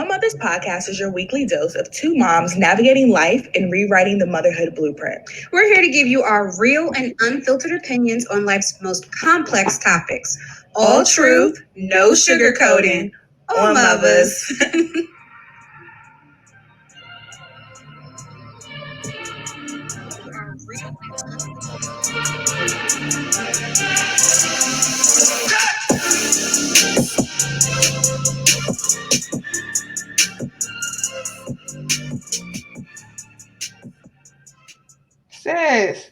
Mother's podcast is your weekly dose of two moms navigating life and rewriting the motherhood blueprint. We're here to give you our real and unfiltered opinions on life's most complex topics. All truth, no sugarcoating. On Muvas. Sis,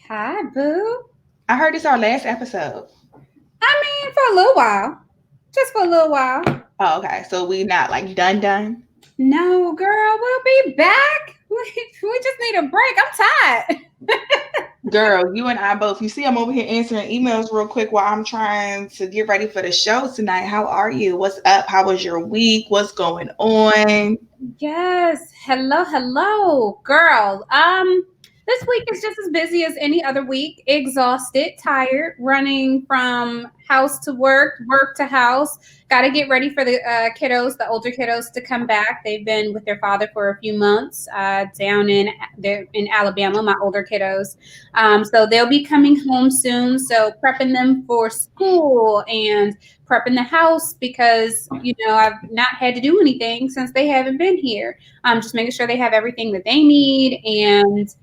Hi, boo. I heard this our last episode. I mean, for a little while. Just for a little while. Oh, okay. So we not like done? No, girl, we'll be back. We just need a break. I'm tired. Girl, you and I both. You see, I'm over here answering emails real quick while I'm trying to get ready for the show tonight. How are you? What's up? How was your week? What's going on? Yes. Hello, girl. This week is just as busy as any other week. Exhausted, tired, running from house to work to house. Got to get ready for the kiddos, the older kiddos, to come back. They've been with their father for a few months down in Alabama, my older kiddos. So they'll be coming home soon. So prepping them for school and prepping the house because, I've not had to do anything since they haven't been here. Just making sure they have everything that they need and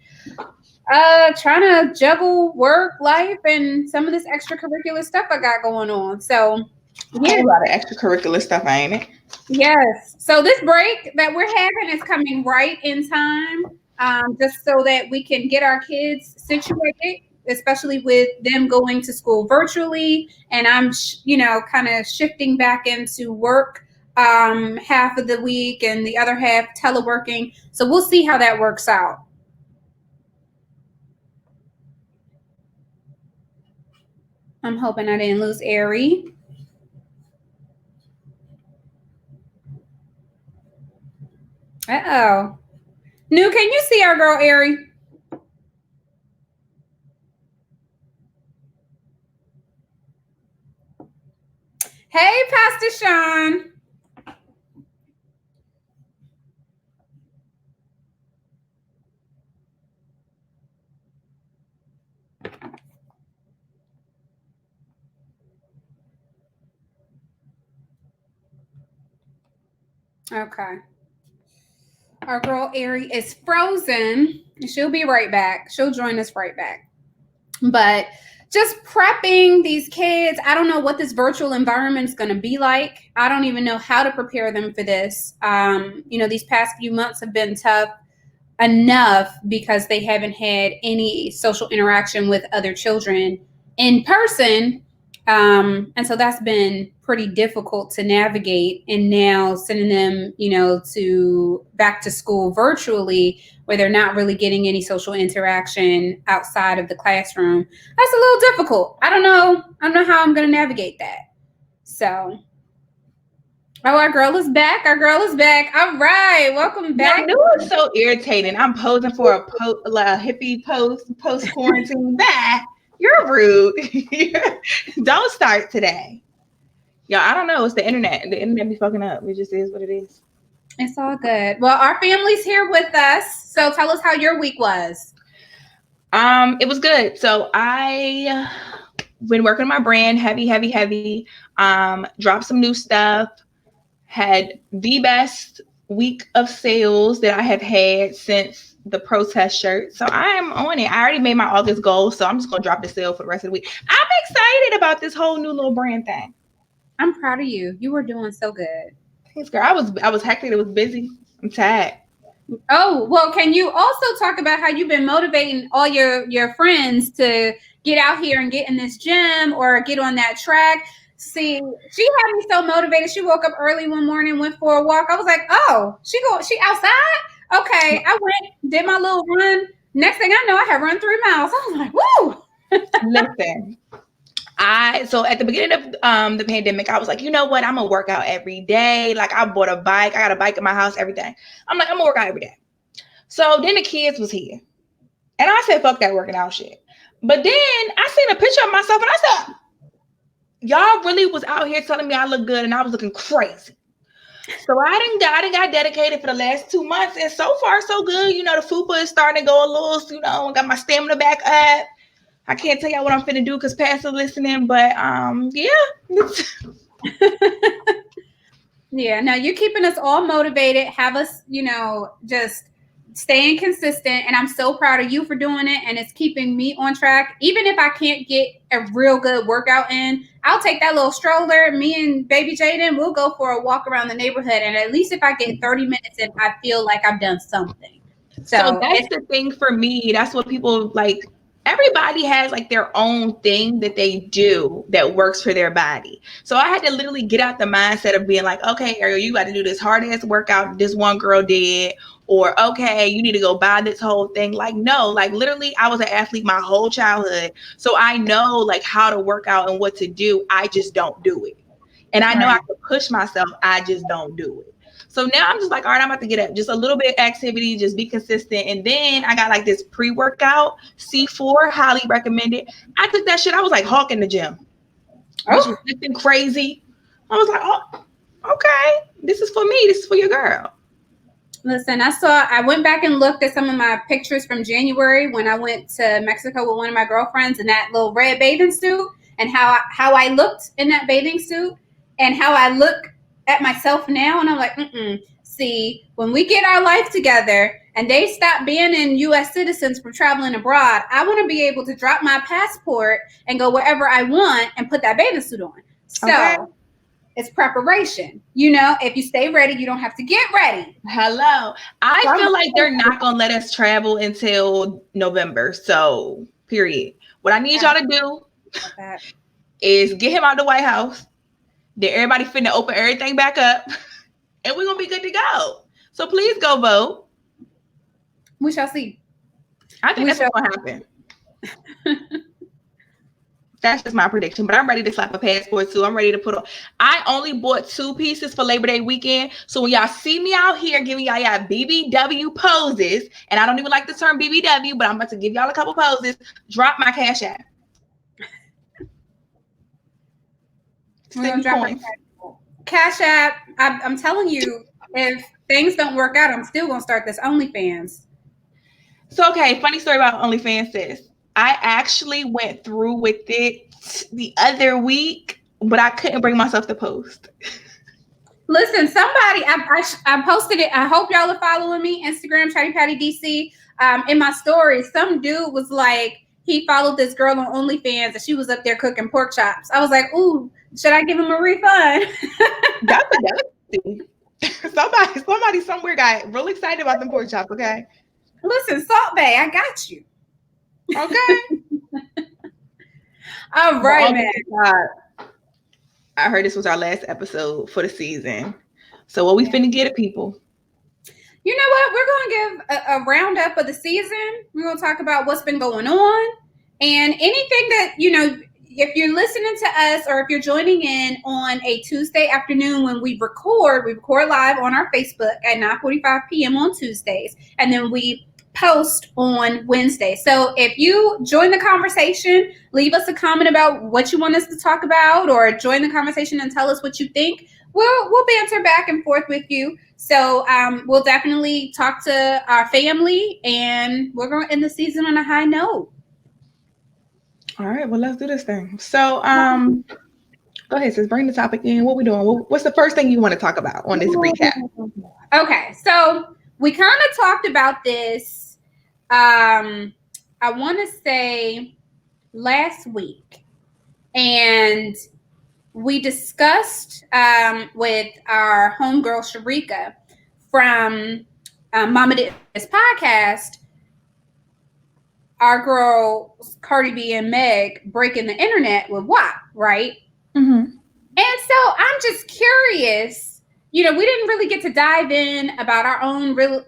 trying to juggle work, life, and some of this extracurricular stuff I got going on. So, yeah, a lot of extracurricular stuff, ain't it? Yes. So this break that we're having is coming right in time, just so that we can get our kids situated, especially with them going to school virtually. And I'm, kind of shifting back into work half of the week and the other half teleworking. So we'll see how that works out. I'm hoping I didn't lose Ari. Uh-oh. New, can you see our girl Ari? Hey, Pastor Sean. Okay. Our girl Ari is frozen. She'll be right back. She'll join us right back. But just prepping these kids. I don't know what this virtual environment is going to be like. I don't even know how to prepare them for this. These past few months have been tough enough because they haven't had any social interaction with other children in person. And so that's been pretty difficult to navigate. And now sending them, to back to school virtually where they're not really getting any social interaction outside of the classroom. That's a little difficult. I don't know how I'm going to navigate that. So, our girl is back. All right. Welcome back. I knew it was so irritating. I'm posing for a hippie post quarantine. You're rude. Don't start today. Yo, I don't know. It's the internet. The internet be fucking up. It just is what it is. It's all good. Well, our family's here with us. So tell us how your week was. It was good. So I been working on my brand heavy. Dropped some new stuff. Had the best week of sales that I have had since the protest shirt. So I'm on it. I already made my August goal. So I'm just going to drop the sale for the rest of the week. I'm excited about this whole new little brand thing. I'm proud of you. You were doing so good. Thanks, girl. I was hectic. It was busy. I'm tired. Oh, well, can you also talk about how you've been motivating all your friends to get out here and get in this gym or get on that track? See, she had me so motivated. She woke up early one morning, went for a walk. I was like, oh, she outside? Okay. I went, did my little run. Next thing I know, I had run 3 miles. I was like, woo. Listen, so at the beginning of the pandemic, I was like, you know what? I'm gonna work out every day. Like I bought a bike. I got a bike in my house every day. I'm like, I'm gonna work out every day. So then the kids was here. And I said, fuck that working out shit. But then I seen a picture of myself and I said, y'all really was out here telling me I look good and I was looking crazy. So I done got dedicated for the last 2 months, and so far so good. You know, the fupa is starting to go a little, I got my stamina back up. I can't tell y'all what I'm finna do because Pastor's listening, but yeah. Yeah, now you're keeping us all motivated, have us, just staying consistent. And I'm so proud of you for doing it. And it's keeping me on track. Even if I can't get a real good workout in, I'll take that little stroller. Me and baby Jaden, we'll go for a walk around the neighborhood. And at least if I get 30 minutes in, I feel like I've done something. So that's the thing for me. That's what people like. Everybody has like their own thing that they do that works for their body. So I had to literally get out the mindset of being like, okay, Ariel, you got to do this hard ass workout this one girl did, or okay, you need to go buy this whole thing. Like, no, like literally I was an athlete my whole childhood. So I know like how to work out and what to do. I just don't do it. And I know I can push myself. I just don't do it. So now I'm just like, all right, I'm about to get up just a little bit of activity, just be consistent. And then I got like this pre-workout C4, highly recommended. I took that shit. I was like hawking the gym. I was lifting crazy. I was like, oh, okay, this is for me. This is for your girl. Listen, I went back and looked at some of my pictures from January when I went to Mexico with one of my girlfriends in that little red bathing suit, and how I looked in that bathing suit and how I look at myself now. And I'm like, see, when we get our life together and they stop being in U.S. citizens from traveling abroad, I want to be able to drop my passport and go wherever I want and put that bathing suit on. So it's preparation. If you stay ready, you don't have to get ready. Hello. I feel like they're not going to let us travel until November. So, period. What I need y'all to do is get him out of the White House. Then everybody finna open everything back up. And we're going to be good to go. So, please go vote. We shall see. I think that's what's going to happen. That's just my prediction, but I'm ready to slap a passport too. I'm ready to put on. I only bought 2 pieces for Labor Day weekend. So when y'all see me out here giving y'all BBW poses, and I don't even like the term BBW, but I'm about to give y'all a couple poses, drop my Cash App. Cash App. I'm telling you, if things don't work out, I'm still going to start this OnlyFans. So, okay, funny story about OnlyFans, sis. I actually went through with it the other week, but I couldn't bring myself to post. Listen, somebody, I posted it. I hope y'all are following me. Instagram, Chatty Patty DC. In my story, some dude was like, he followed this girl on OnlyFans and she was up there cooking pork chops. I was like, ooh, should I give him a refund? That's a thing. Somebody somewhere got really excited about them pork chops, okay? Listen, Salt Bay, I got you. Okay. All right, man. I heard this was our last episode for the season. So what we finna get at people? You know what? We're going to give a roundup of the season. We're going to talk about what's been going on and anything that, if you're listening to us or if you're joining in on a Tuesday afternoon when we record live on our Facebook at 9:45 p.m. on Tuesdays. And then we post on Wednesday. So if you join the conversation, leave us a comment about what you want us to talk about, or join the conversation and tell us what you think. We'll banter back and forth with you. So we'll definitely talk to our family, and we're going to end the season on a high note. All right, well, let's do this thing. So go ahead, sis, bring the topic in. What we doing? What's the first thing you want to talk about on this recap? Okay, so we kind of talked about this, I want to say last week, and we discussed with our homegirl Sharika from Mama Did This podcast, our girl Cardi B and Meg breaking the internet with WAP, right? Mm-hmm. And so I'm just curious. We didn't really get to dive in about our own real,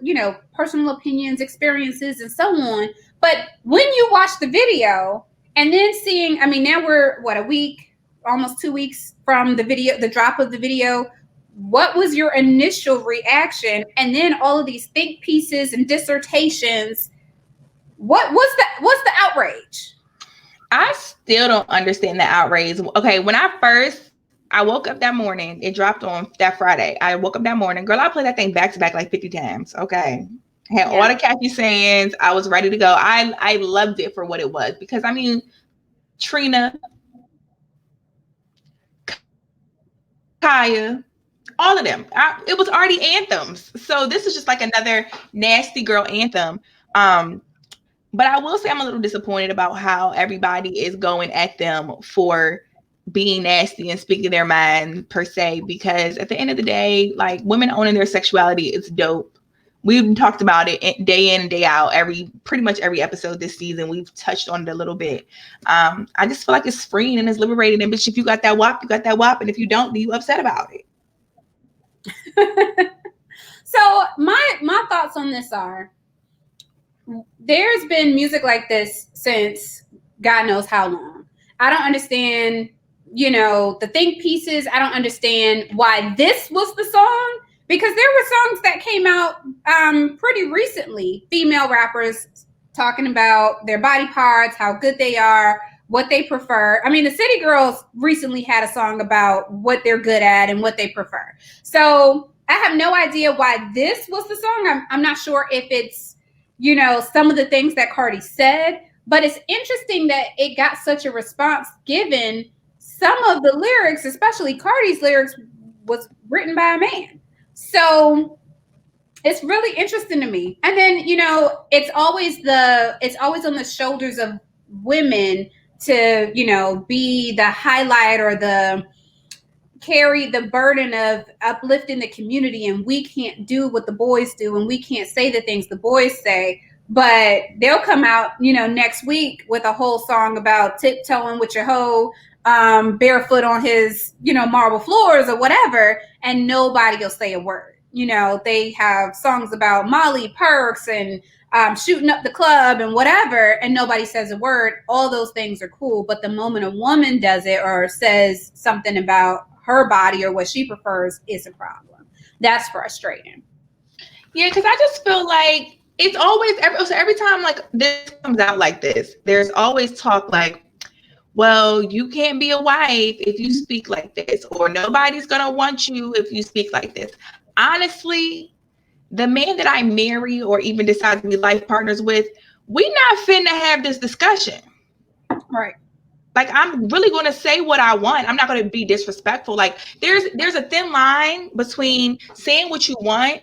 personal opinions, experiences, and so on. But when you watch the video and then seeing, now we're a week, almost 2 weeks from the drop of the video. What was your initial reaction? And then all of these think pieces and dissertations. What's the outrage? I still don't understand the outrage. Okay, when I first I woke up that morning. It dropped on that Friday. I woke up that morning. Girl, I played that thing back to back like 50 times. Okay. Had all the catchy sayings. I was ready to go. I loved it for what it was because I mean, Trina, Kaya, all of them. It was already anthems. So this is just like another nasty girl anthem. But I will say I'm a little disappointed about how everybody is going at them for being nasty and speaking their mind per se, because at the end of the day, like women owning their sexuality is dope. We've talked about it day in and day out, pretty much every episode this season. We've touched on it a little bit. I just feel like it's freeing and it's liberating. And bitch, if you got that WAP, you got that WAP. And if you don't, then you upset about it. So my thoughts on this are, there's been music like this since God knows how long. I don't understand, the think pieces. I don't understand why this was the song, because there were songs that came out pretty recently, female rappers talking about their body parts, how good they are, what they prefer. I mean, the City Girls recently had a song about what they're good at and what they prefer. So I have no idea why this was the song. I'm not sure if it's, some of the things that Cardi said, but it's interesting that it got such a response given some of the lyrics, especially Cardi's lyrics, was written by a man. So it's really interesting to me. And then, it's always on the shoulders of women to, be the highlight or carry the burden of uplifting the community, and we can't do what the boys do and we can't say the things the boys say, but they'll come out next week with a whole song about tiptoeing with your hoe barefoot on his marble floors or whatever, and nobody will say a word. They have songs about Molly perks and shooting up the club and whatever, and nobody says a word. All those things are cool, but the moment a woman does it or says something about her body or what she prefers is a problem. That's frustrating. Yeah, because I just feel like it's always every time like this comes out like this, there's always talk like, well, you can't be a wife if you speak like this, or nobody's gonna want you if you speak like this. Honestly, the man that I marry or even decide to be life partners with, we not finna have this discussion. Right. Like, I'm really going to say what I want. I'm not going to be disrespectful. Like, there's a thin line between saying what you want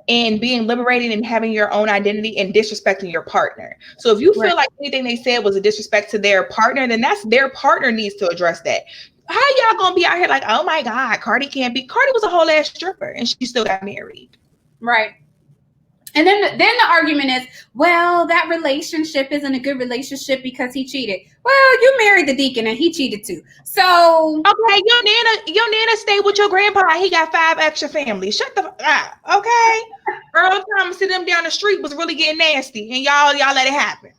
and being liberated and having your own identity and disrespecting your partner. So if you feel like anything they said was a disrespect to their partner, then that's their partner needs to address that. How y'all going to be out here like, oh my God, Cardi was a whole ass stripper and she still got married. Right. And then the argument is, well, that relationship isn't a good relationship because he cheated. Well, you married the deacon and he cheated too. So okay, your nana stayed with your grandpa. He got 5 extra families. Shut the up. Okay. Earl Thomas to them down the street was really getting nasty, and y'all let it happen.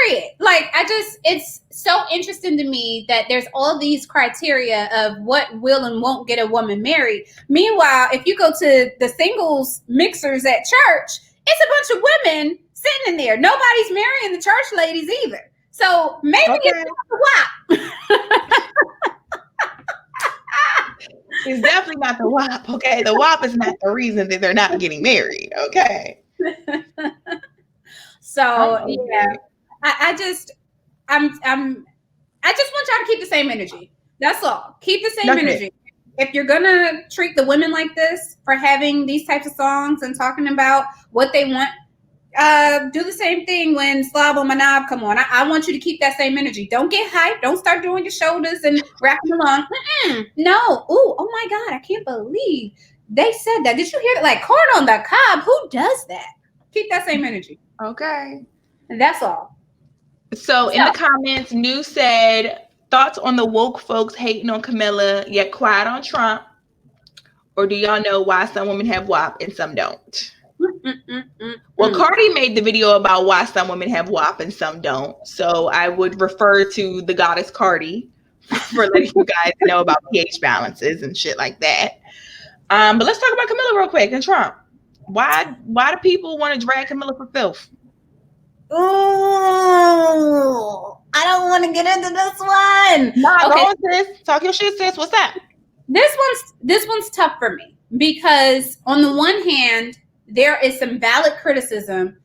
Period. Like, it's so interesting to me that there's all these criteria of what will and won't get a woman married. Meanwhile, if you go to the singles mixers at church, it's a bunch of women sitting in there. Nobody's marrying the church ladies either. So maybe it's not the WAP. It's definitely not the WAP. Okay, the WAP is not the reason that they're not getting married. Okay. So yeah. I just want y'all to keep the same energy. That's all. Keep the same energy. If you're gonna treat the women like this for having these types of songs and talking about what they want, do the same thing when Slob on My Knob come on. I want you to keep that same energy. Don't get hyped. Don't start doing your shoulders and rapping along. No. Ooh, oh my God, I can't believe they said that. Did you hear that? Like, corn on the cob. Who does that? Keep that same energy. Okay. And that's all. So in the comments, New said, thoughts on the woke folks hating on Camilla yet quiet on Trump? Or do y'all know why some women have WAP and some don't? Well, Cardi made the video about why some women have WAP and some don't. So I would refer to the goddess Cardi for letting you guys know about pH balances and shit like that. But let's talk about Camilla real quick and Trump. Why do people want to drag Camilla for filth? Oh, I don't want to get into this one. Nah, Okay. go on, sis. Talk your shit, sis. What's that? This one's tough for me because on the one hand, there is some valid criticism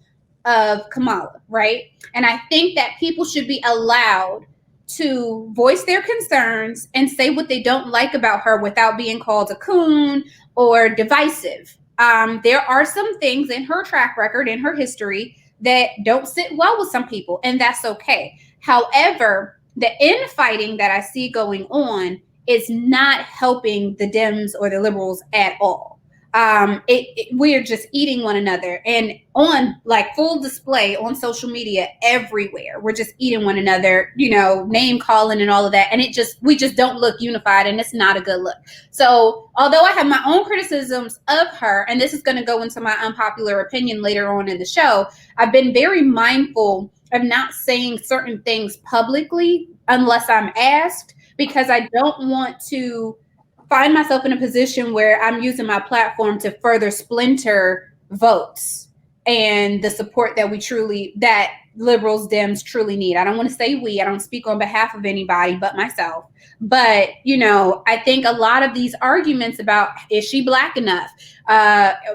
of Kamala, right? And I think that people should be allowed to voice their concerns and say what they don't like about her without being called a coon or divisive. There are some things in her track record, in her history, that don't sit well with some people, and that's okay. However, the infighting that I see going on is not helping the Dems or the liberals at all. We're just eating one another, and on like full display on social media everywhere. We're just eating one another, name calling and all of that. And we just don't look unified, and it's not a good look. So although I have my own criticisms of her, and this is going to go into my unpopular opinion later on in the show, I've been very mindful of not saying certain things publicly unless I'm asked, because I don't want to find myself in a position where I'm using my platform to further splinter votes and the support that liberals, Dems truly need. I don't want to say we, I don't speak on behalf of anybody but myself. But, I think a lot of these arguments about, is she black enough?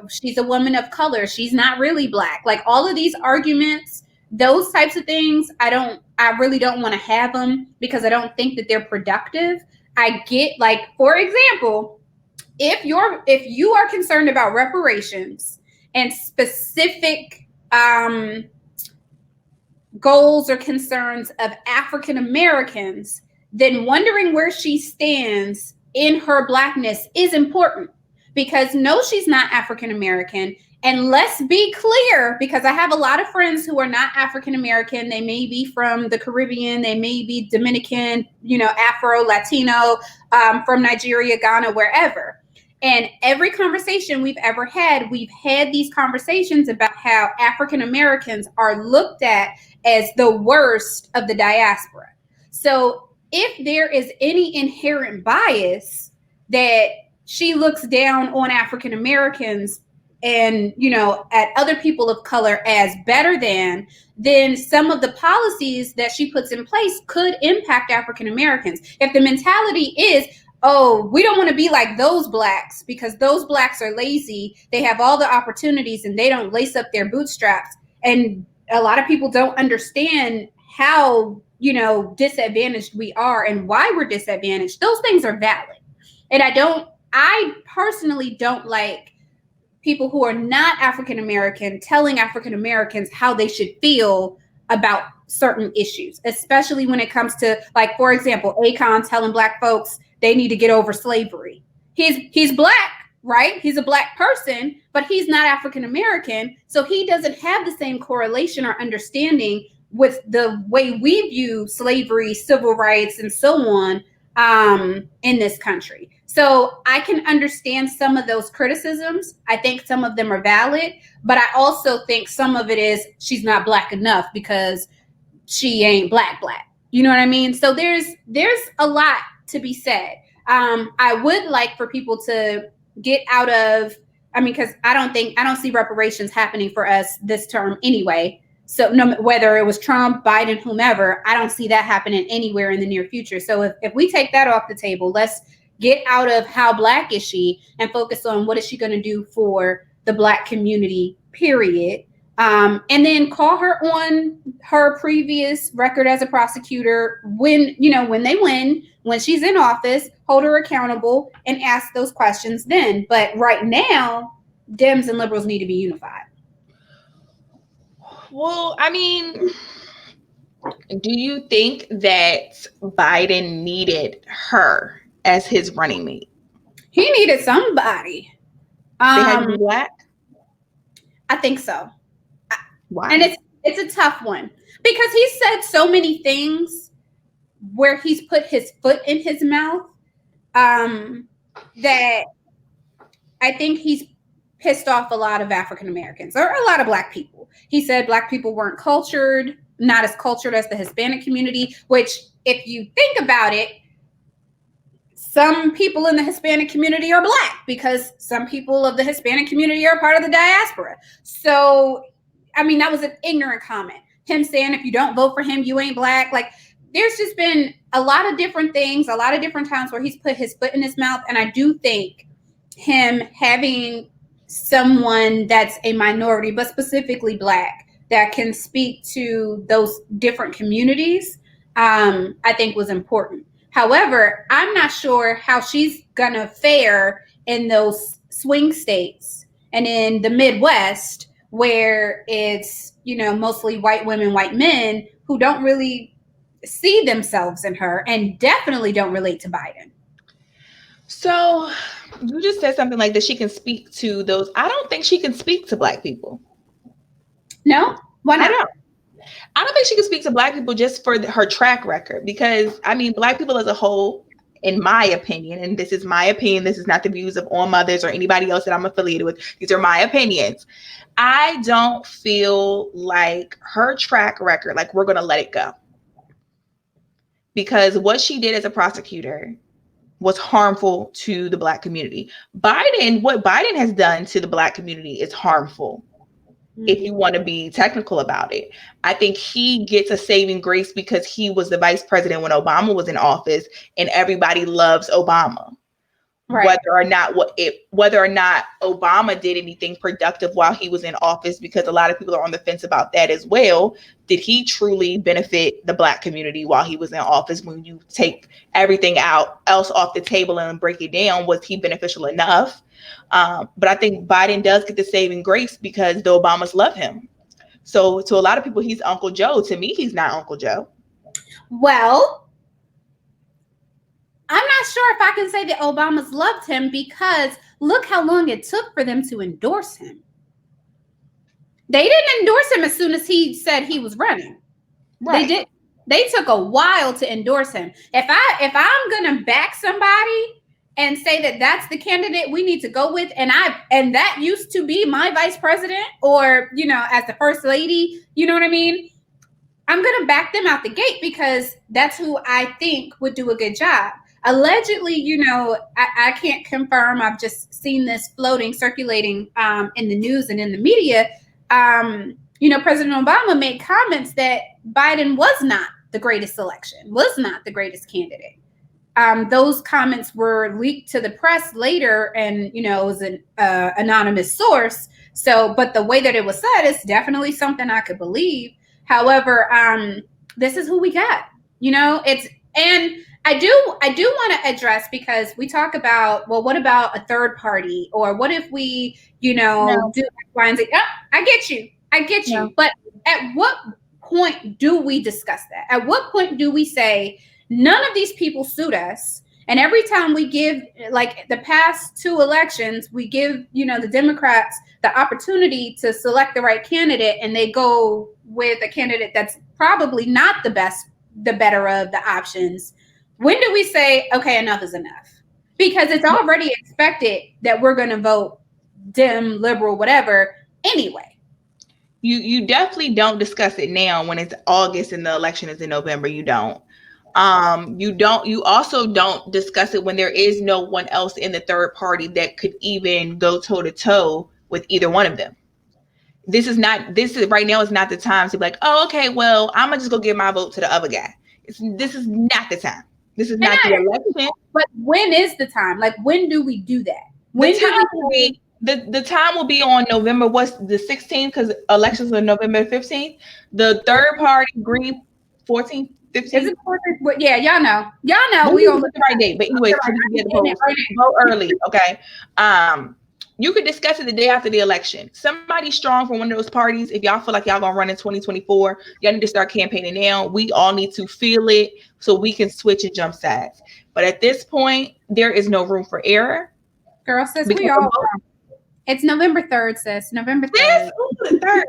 She's a woman of color. She's not really black. Like all of these arguments, those types of things, I really don't want to have them because I don't think that they're productive. I get, like, for example, if you are concerned about reparations and specific goals or concerns of African Americans, then wondering where she stands in her blackness is important, because no, she's not African American. And let's be clear, because I have a lot of friends who are not African American. They may be from the Caribbean, they may be Dominican, Afro, Latino, from Nigeria, Ghana, wherever. And every conversation we've had these conversations about how African Americans are looked at as the worst of the diaspora. So if there is any inherent bias that she looks down on African Americans and, at other people of color as better than, then some of the policies that she puts in place could impact African Americans. If the mentality is, oh, we don't want to be like those blacks because those blacks are lazy, they have all the opportunities and they don't lace up their bootstraps. And a lot of people don't understand how, disadvantaged we are and why we're disadvantaged. Those things are valid. And I personally don't like people who are not African American telling African Americans how they should feel about certain issues, especially when it comes to, like, for example, Akon telling black folks they need to get over slavery. He's black, right? He's a black person, but he's not African American. So he doesn't have the same correlation or understanding with the way we view slavery, civil rights, and so on in this country. So I can understand some of those criticisms. I think some of them are valid, but I also think some of it is she's not black enough because she ain't black. You know what I mean? So there's a lot to be said. I would like for people to get out of, because I don't see reparations happening for us this term anyway. So no, whether it was Trump, Biden, whomever, I don't see that happening anywhere in the near future. So if we take that off the table, let's get out of how black is she and focus on what is she going to do for the black community, period. And then call her on her previous record as a prosecutor when they win, when she's in office, hold her accountable and ask those questions then. But right now, Dems and liberals need to be unified. Well, do you think that Biden needed her as his running mate? He needed somebody. They had to be black? I think so. Why? And it's a tough one because he said so many things where he's put his foot in his mouth that I think he's pissed off a lot of African Americans or a lot of black people. He said black people weren't cultured, not as cultured as the Hispanic community, which if you think about it, some people in the Hispanic community are black because some people of the Hispanic community are part of the diaspora. So, that was an ignorant comment. Him saying, if you don't vote for him, you ain't black. Like, there's just been a lot of different things, a lot of different times where he's put his foot in his mouth. And I do think him having someone that's a minority, but specifically Black, that can speak to those different communities, I think was important. However, I'm not sure how she's going to fare in those swing states and in the Midwest where it's, mostly white women, white men who don't really see themselves in her and definitely don't relate to Biden. So you just said something like that she can speak to those. I don't think she can speak to Black people. No? Why not? I don't think she can speak to Black people just for her track record, because I mean, Black people as a whole, in my opinion, and this is my opinion, this is not the views of On Mothers or anybody else that I'm affiliated with, these are my opinions. I don't feel like her track record, like we're going to let it go. Because what she did as a prosecutor was harmful to the Black community. What Biden has done to the Black community is harmful. If you want to be technical about it, I think he gets a saving grace because he was the vice president when Obama was in office, and everybody loves Obama. Right. Whether or not Obama did anything productive while he was in office, because a lot of people are on the fence about that as well. Did he truly benefit the Black community while he was in office? When you take everything else off the table and break it down, was he beneficial enough? But I think Biden does get the saving grace because the Obamas love him. So to a lot of people, he's Uncle Joe. To me, he's not Uncle Joe. Well, I'm not sure if I can say that Obamas loved him, because look how long it took for them to endorse him. They didn't endorse him as soon as he said he was running. Right. They did. They took a while to endorse him. If I'm gonna back somebody and say that that's the candidate we need to go with, and that used to be my vice president, or as the first lady, you know what I mean? I'm gonna back them out the gate because that's who I think would do a good job. Allegedly, I can't confirm. I've just seen this circulating in the news and in the media. President Obama made comments that Biden was not the greatest selection, was not the greatest candidate. Those comments were leaked to the press later, and it was an anonymous source. So, but the way that it was said is definitely something I could believe. However, this is who we got. And I do want to address, because we talk about, well, what about a third party, or what if we, do X, Y, and Z? Oh, I get you. No. But at what point do we discuss that? At what point do we say none of these people suit us? And every time we give, like the past 2 elections, we give, the Democrats the opportunity to select the right candidate, and they go with a candidate that's probably not the better of the options. When do we say, okay, enough is enough? Because it's already expected that we're going to vote Dem, liberal, whatever, anyway. You definitely don't discuss it now when it's August and the election is in November. You don't. You also don't discuss it when there is no one else in the third party that could even go toe to toe with either one of them. Right now is not the time to be like, oh, okay, well, I'm gonna just go give my vote to the other guy. This is not the time. This is not the election. But when is the time? Like, when do we do that? The time will be on November, what's the 16th, because elections are November 15th. The third party, Green, 14th, 15th. Is it 14th? Yeah, y'all know. We gonna look the right date. But anyway, vote early, okay? You could discuss it the day after the election. Somebody strong from one of those parties, if y'all feel like y'all gonna run in 2024, y'all need to start campaigning now. We all need to feel it so we can switch and jump sides. But at this point, there is no room for error. Girl, sis, we all It's November 3rd, sis. November 3rd. Ooh, the 3rd.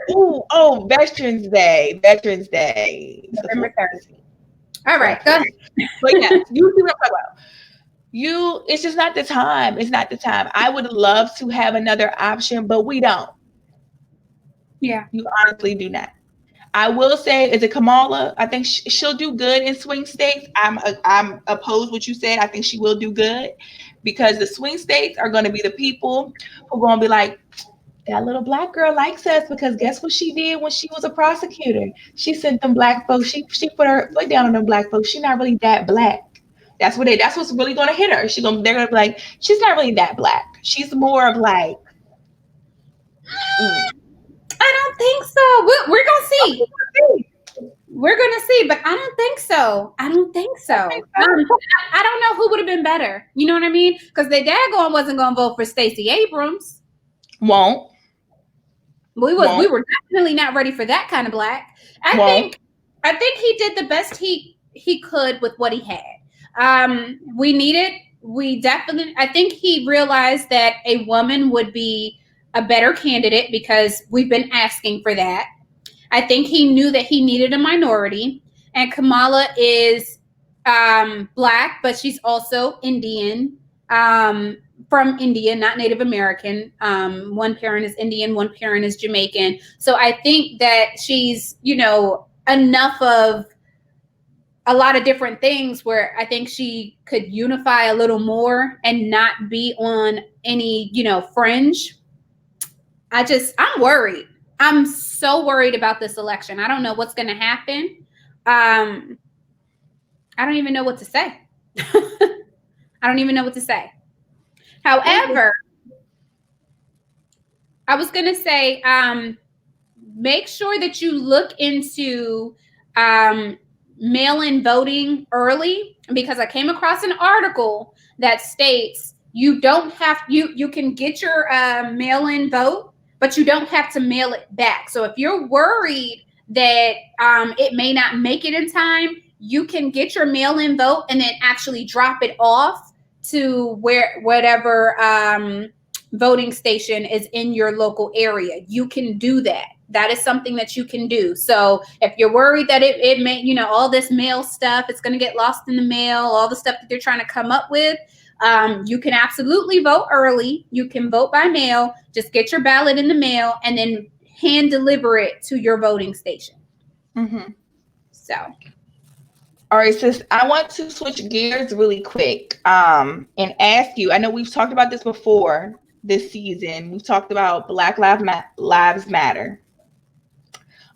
Veterans Day. November 3rd. All right, go ahead. But yeah, you see what I'm talking about. It's just not the time. It's not the time. I would love to have another option, but we don't. Yeah. You honestly do not. I will say, is it Kamala? I think she'll do good in swing states. I'm opposed what you said. I think she will do good because the swing states are going to be the people who are going to be like, that little black girl likes us because guess what she did when she was a prosecutor? She sent them black folks. She put her foot down on them black folks. She's not really that black. That's what's really gonna hit her. They're gonna be like, she's not really that black. She's more of like. I don't think so. We're gonna see. We're gonna see, but I don't think so. I don't know who would have been better. You know what I mean? Because their daggone wasn't gonna vote for Stacey Abrams. Won't. We were definitely not ready for that kind of black. I think he did the best he could with what he had. I think he realized that a woman would be a better candidate because we've been asking for that. I think he knew that he needed a minority, and Kamala is black, but she's also Indian, from India, not Native American. One parent is Indian, one parent is Jamaican. So I think that she's, enough of a lot of different things where I think she could unify a little more and not be on any, fringe. I'm worried. I'm so worried about this election. I don't know what's going to happen. I don't even know what to say. However, I was going to say, make sure that you look into mail-in voting early, because I came across an article that states you can get your mail-in vote, but you don't have to mail it back. So if you're worried that it may not make it in time, you can get your mail-in vote and then actually drop it off to whatever voting station is in your local area. You can do that. That is something that you can do. So if you're worried that it may, all this mail stuff, it's going to get lost in the mail, all the stuff that they're trying to come up with, you can absolutely vote early. You can vote by mail. Just get your ballot in the mail and then hand deliver it to your voting station. Mm-hmm. So. All right, sis, I want to switch gears really quick and ask you, I know we've talked about this before this season. We've talked about Black Lives Matter.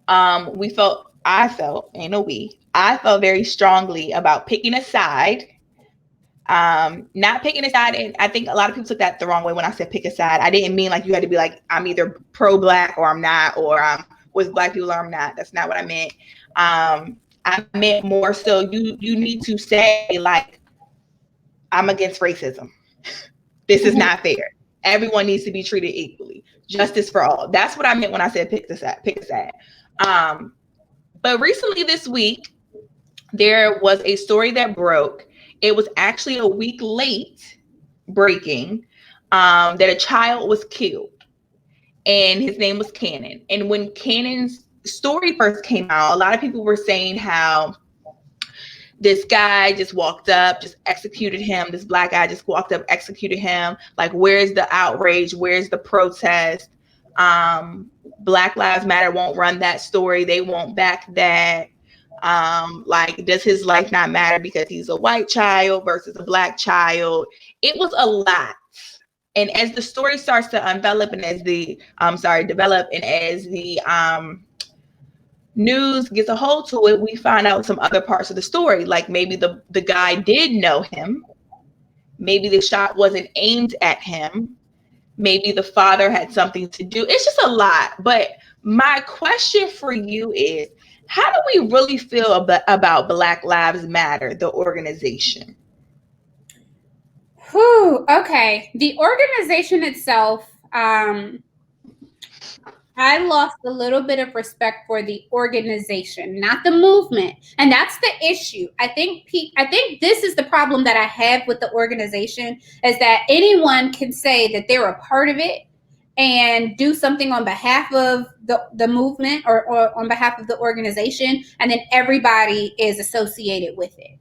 I felt very strongly about picking a side. Not picking a side, and I think a lot of people took that the wrong way when I said pick a side. I didn't mean like you had to be like, I'm either pro-black or I'm not, or I'm with black people or I'm not. That's not what I meant. I meant more so you need to say like, I'm against racism. This is not fair. Everyone needs to be treated equally. Justice for all. That's what I meant when I said pick a side. But recently this week, there was a story that broke. It was actually a week late breaking that a child was killed, and his name was Cannon. And when Cannon's story first came out, a lot of people were saying how this guy just walked up, just executed him. This black guy just walked up, executed him. Like, where's the outrage? Where's the protest? Black Lives Matter won't run that story. They won't back that. Like, does his life not matter because he's a white child versus a black child? It was a lot. And as the story starts to develop and as the news gets a hold to it, we find out some other parts of the story. Like maybe the guy did know him. Maybe the shot wasn't aimed at him. Maybe the father had something to do. It's just a lot. But my question for you is, how do we really feel about Black Lives Matter, the organization? Okay. The organization itself, I lost a little bit of respect for the organization, not the movement. And that's the issue. I think this is the problem that I have with the organization, is that anyone can say that they're a part of it and do something on behalf of the movement or on behalf of the organization, and then everybody is associated with it.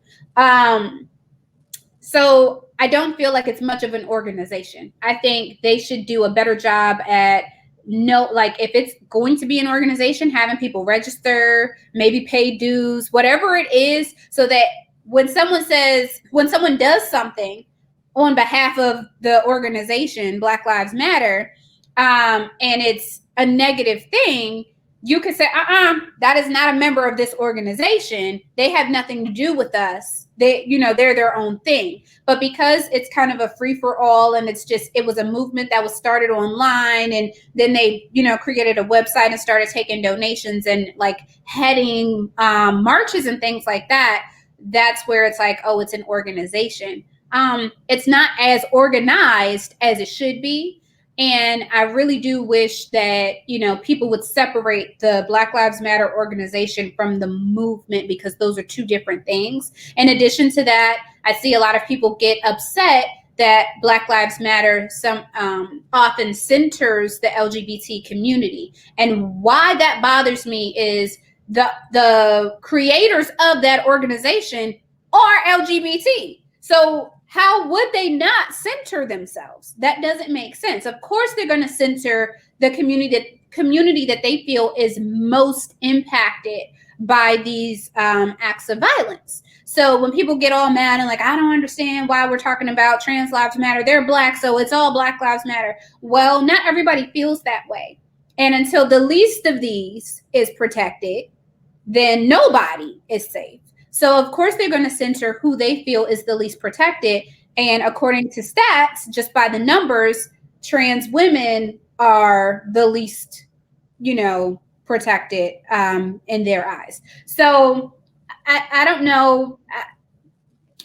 So I don't feel like it's much of an organization. I think they should do a better job at if it's going to be an organization, having people register, maybe pay dues, whatever it is, so that when someone does something on behalf of the organization, Black Lives Matter, and it's a negative thing, you could say, that is not a member of this organization. They have nothing to do with us. They, they're their own thing. But because it's kind of a free for all, and it was a movement that was started online, and then they, created a website and started taking donations and like heading marches and things like that. That's where it's like, oh, it's an organization. It's not as organized as it should be. And I really do wish that, people would separate the Black Lives Matter organization from the movement, because those are two different things. In addition to that, I see a lot of people get upset that Black Lives Matter often centers the LGBT community. And why that bothers me is the creators of that organization are LGBT. So how would they not center themselves? That doesn't make sense. Of course, they're going to center the community that they feel is most impacted by these acts of violence. So when people get all mad and like, I don't understand why we're talking about trans lives matter. They're Black, so it's all Black lives matter. Well, not everybody feels that way. And until the least of these is protected, then nobody is safe. So, of course, they're going to censor who they feel is the least protected. And according to stats, just by the numbers, trans women are the least, protected in their eyes. So I don't know.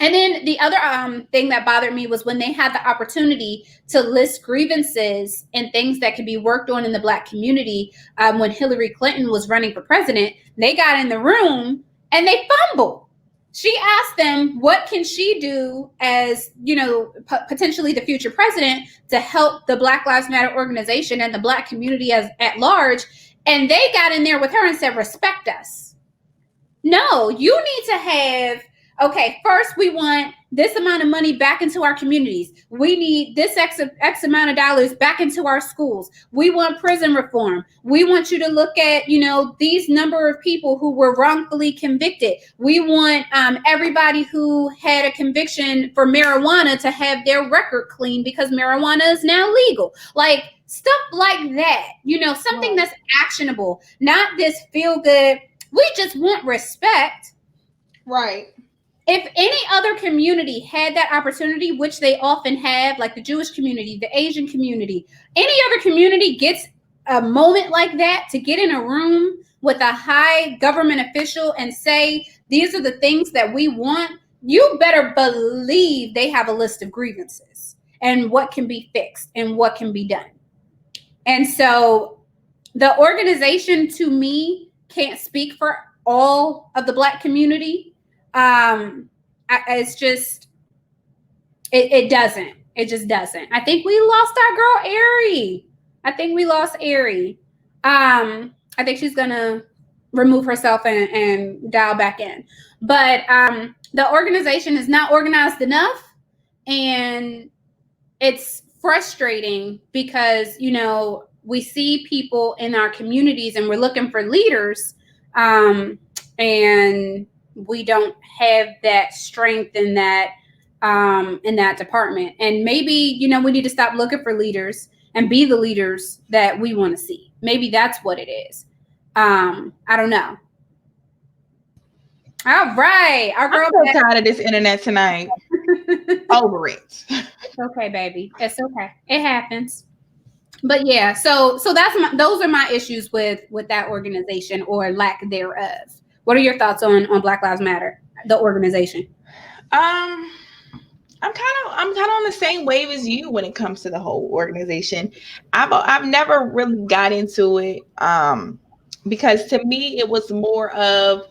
And then the other thing that bothered me was when they had the opportunity to list grievances and things that could be worked on in the Black community. When Hillary Clinton was running for president, they got in the room and they fumbled. She asked them, what can she do as, potentially the future president to help the Black Lives Matter organization and the Black community at large? And they got in there with her and said, respect us. No, you need to have, okay, first we want this amount of money back into our communities. We need this X amount of dollars back into our schools. We want prison reform. We want you to look at, these number of people who were wrongfully convicted. We want everybody who had a conviction for marijuana to have their record clean because marijuana is now legal. Like stuff like that, something that's actionable, not this feel good. We just want respect. Right. If any other community had that opportunity, which they often have, like the Jewish community, the Asian community, any other community gets a moment like that to get in a room with a high government official and say, these are the things that we want, you better believe they have a list of grievances and what can be fixed and what can be done. And so the organization, to me, can't speak for all of the Black community. It's just, it just doesn't. I think we lost our girl, Ari. I think we lost Ari. I think she's going to remove herself and dial back in. But the organization is not organized enough. And it's frustrating because, we see people in our communities and we're looking for leaders. And we don't have that strength in that department. And maybe, we need to stop looking for leaders and be the leaders that we want to see. Maybe that's what it is. I don't know. All right. Our girl, I'm so tired of this internet tonight. Over it. It's okay, baby. It's okay. It happens. But yeah, so those are my issues with that organization or lack thereof. What are your thoughts on Black Lives Matter, the organization? I'm kind of on the same wave as you when it comes to the whole organization. I've never really got into it because to me it was more of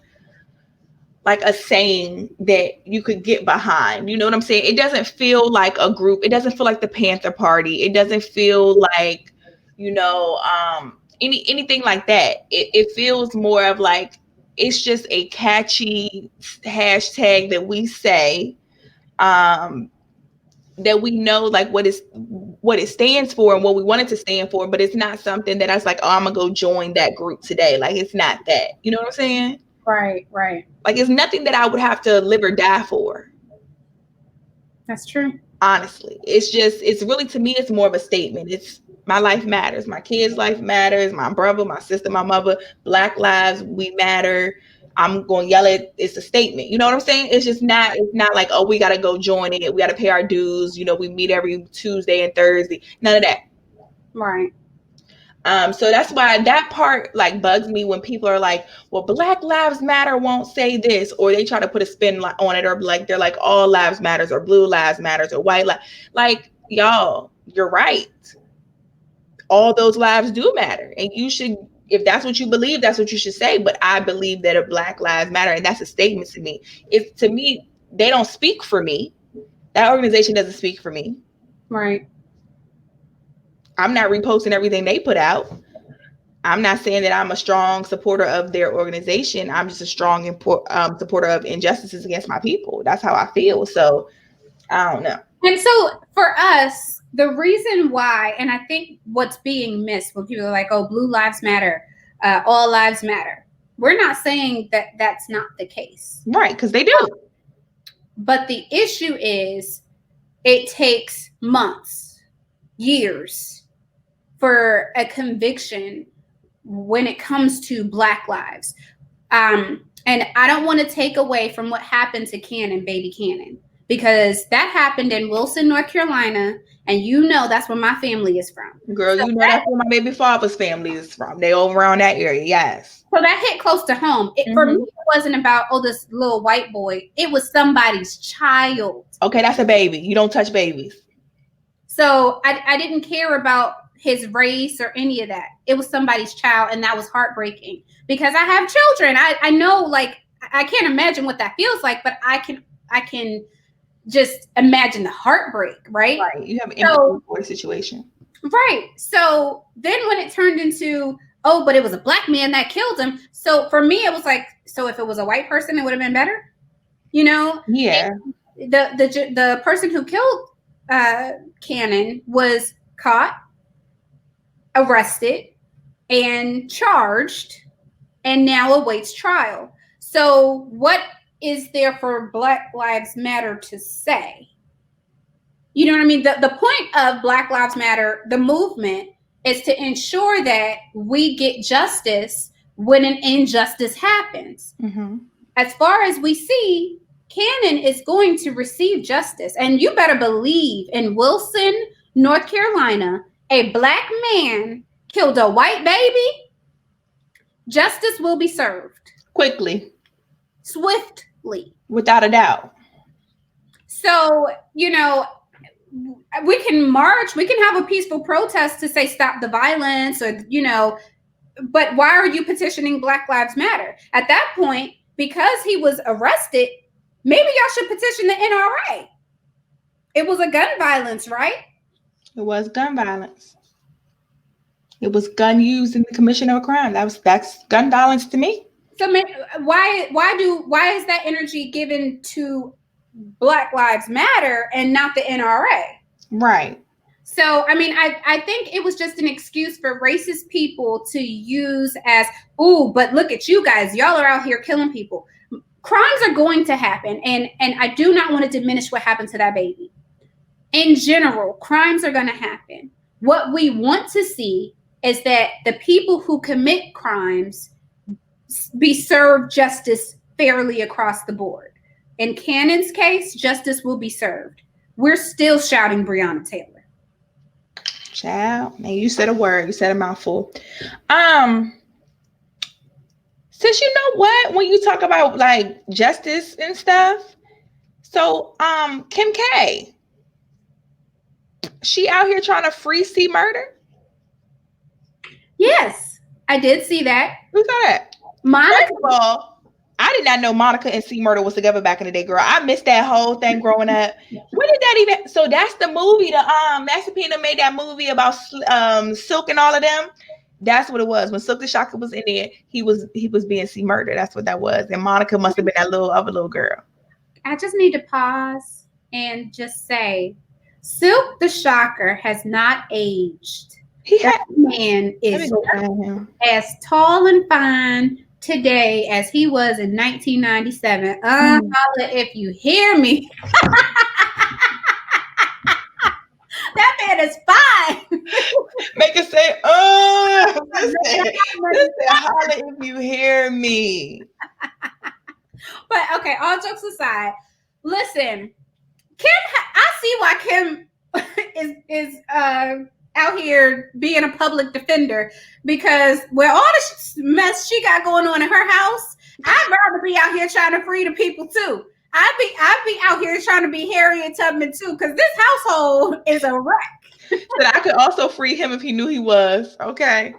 like a saying that you could get behind. You know what I'm saying? It doesn't feel like a group. It doesn't feel like the Panther Party. It doesn't feel like, anything like that. It feels more of like, it's just a catchy hashtag that we say, that we know like what it stands for and what we want it to stand for, but it's not something that I was like, oh, I'm gonna go join that group today. Like, it's not that. You know what I'm saying? Right. Like, it's nothing that I would have to live or die for. That's true. Honestly, it's really, to me, it's more of a statement. My life matters. My kids' life matters. My brother, my sister, my mother. Black lives, we matter. I'm going to yell it. It's a statement. You know what I'm saying? It's just not. It's not like, oh, we got to go join it. We got to pay our dues. We meet every Tuesday and Thursday. None of that. Right. So that's why that part like bugs me when people are like, well, Black Lives Matter won't say this, or they try to put a spin on it, or like they're like all lives matters, or blue lives matters, or white lives. Like, y'all, you're right. All those lives do matter, and you should, if that's what you believe, that's what you should say. But I believe that a Black Lives Matter, and that's a statement to me. If to me, they don't speak for me. That organization doesn't speak for me. Right. I'm not reposting everything they put out. I'm not saying that I'm a strong supporter of their organization. I'm just a strong supporter of injustices against my people. That's how I feel. So I don't know. And so for us, the reason why, and I think what's being missed when people are like, oh, blue lives matter, all lives matter. We're not saying that that's not the case. Right, because they do. But the issue is it takes months, years for a conviction when it comes to Black lives. And I don't want to take away from what happened to baby Cannon, because that happened in Wilson, North Carolina. And that's where my family is from. Girl, so that's where my baby father's family is from. They over around that area, yes. So that hit close to home. For me, it wasn't about, this little white boy. It was somebody's child. Okay, that's a baby. You don't touch babies. So I didn't care about his race or any of that. It was somebody's child, and that was heartbreaking because I have children. I know, like, I can't imagine what that feels like, but I can just imagine the heartbreak, right? Right. You have empathy for the situation. Right. So then when it turned into, oh, but it was a Black man that killed him. So for me, it was like, so if it was a white person, it would have been better, Yeah. And the person who killed Cannon was caught, arrested, and charged, and now awaits trial. So what is there for Black Lives Matter to say? You know what I mean? The point of Black Lives Matter, the movement, is to ensure that we get justice when an injustice happens. Mm-hmm. As far as we see, Cannon is going to receive justice. And you better believe in Wilson, North Carolina, a Black man killed a white baby, justice will be served. Quickly. Swiftly. Without a doubt. So, we can march, we can have a peaceful protest to say stop the violence, or, but why are you petitioning Black Lives Matter? At that point, because he was arrested, maybe y'all should petition the NRA. It was a gun violence, right? It was gun violence. It was gun used in the commission of a crime. That's gun violence to me. So why is that energy given to Black Lives Matter and not the NRA? Right. So, I think it was just an excuse for racist people to use as, ooh, but look at you guys. Y'all are out here killing people. Crimes are going to happen. And I do not want to diminish what happened to that baby. In general, crimes are going to happen. What we want to see is that the people who commit crimes be served justice fairly across the board. In Cannon's case, justice will be served. We're still shouting Breonna Taylor. Child, man, you said a word. You said a mouthful. Since you know what, when you talk about like justice and stuff, so Kim K, she out here trying to free C Murder. Yes, I did see that. Who saw that? Monica. First of all, I did not know Monica and C Murder was together back in the day, girl. I missed that whole thing growing up. When did that even? So that's the movie. Master Pina made that movie about Silk and all of them. That's what it was. When Silk the Shocker was in there, he was being C Murder. That's what that was. And Monica must have been that little girl. I just need to pause and just say, Silk the Shocker has not aged. That man is as tall and fine today as he was in 1997. Holla if you hear me. That man is fine. Make it say, oh, listen, holla if you hear me. But okay, all jokes aside, listen, I see why Kim is out here being a public defender, because with all the mess she got going on in her house, I'd rather be out here trying to free the people too. I'd be out here trying to be Harriet Tubman too, because this household is a wreck. But I could also free him if he knew he was. Okay.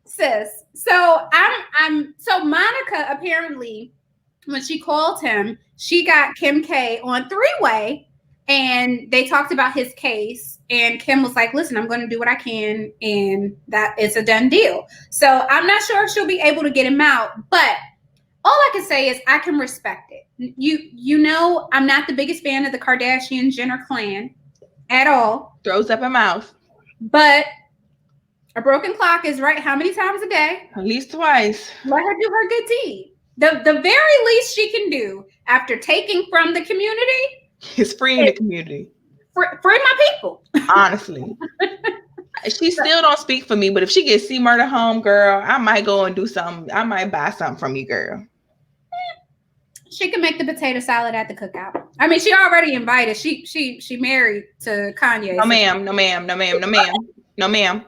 Sis. So so Monica apparently, when she called him, she got Kim K on three-way and they talked about his case. And Kim was like, listen, I'm going to do what I can. And that it's a done deal. So I'm not sure if she'll be able to get him out, but all I can say is I can respect it. You know, I'm not the biggest fan of the Kardashian Jenner clan at all. Throws up her mouth. But a broken clock is right how many times a day? At least twice. Let her do her good deed. The very least she can do after taking from the community is freeing the community. Free my people. Honestly. She still don't speak for me, but if she gets C Murder home, girl, I might go and do something. I might buy something from you, girl. She can make the potato salad at the cookout. I mean, she already invited. She married to Kanye. No, ma'am. No, ma'am. No, ma'am. No, ma'am. No, ma'am.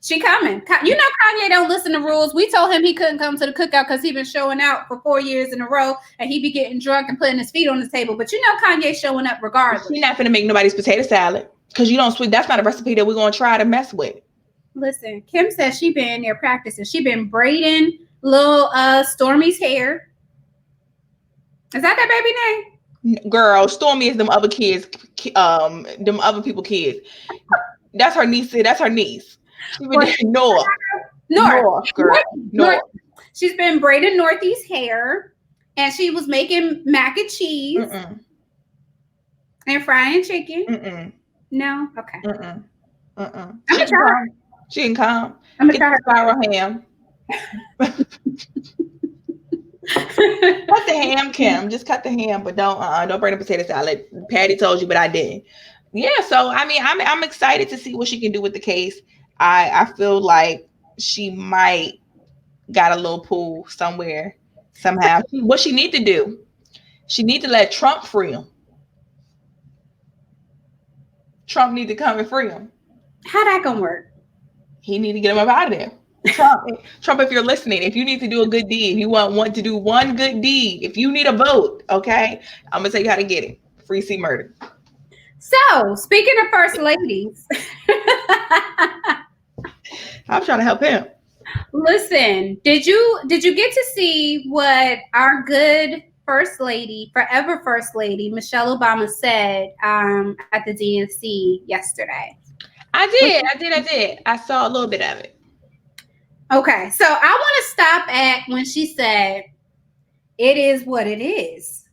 She coming. You know Kanye don't listen to rules. We told him he couldn't come to the cookout because he been showing out for 4 years in a row and he be getting drunk and putting his feet on the table. But you know Kanye showing up regardless. She's not finna make nobody's potato salad because you don't sweet. That's not a recipe that we're gonna try to mess with. Listen, Kim says she been there practicing. She been braiding little Stormy's hair. Is that baby name? Girl, Stormy is them other kids, them other people kids. That's her niece. That's her niece. She been North, girl. North. She's been braiding Northy's hair, and she was making mac and cheese and frying chicken. No, okay. She can come. I'm gonna try her spiral ham. Cut the ham, Kim. Just cut the ham, but don't bring the potato salad. Patty told you, but I didn't. Yeah, so I mean, I'm excited to see what she can do with the case. I feel like she might got a little pool somewhere, somehow. What she need to do, she need to let Trump free him. Trump need to come and free him. How that gonna work? He need to get him up out of there. Trump, if you're listening, if you need to do a good deed, if you want to do one good deed, if you need a vote, okay, I'm gonna tell you how to get it. Free C Murder. So, speaking of first ladies, I'm trying to help him. Listen, did you get to see what our good first lady, forever first lady, Michelle Obama said at the DNC yesterday? I did. I saw a little bit of it. Okay, so I want to stop at when she said, "It is what it is."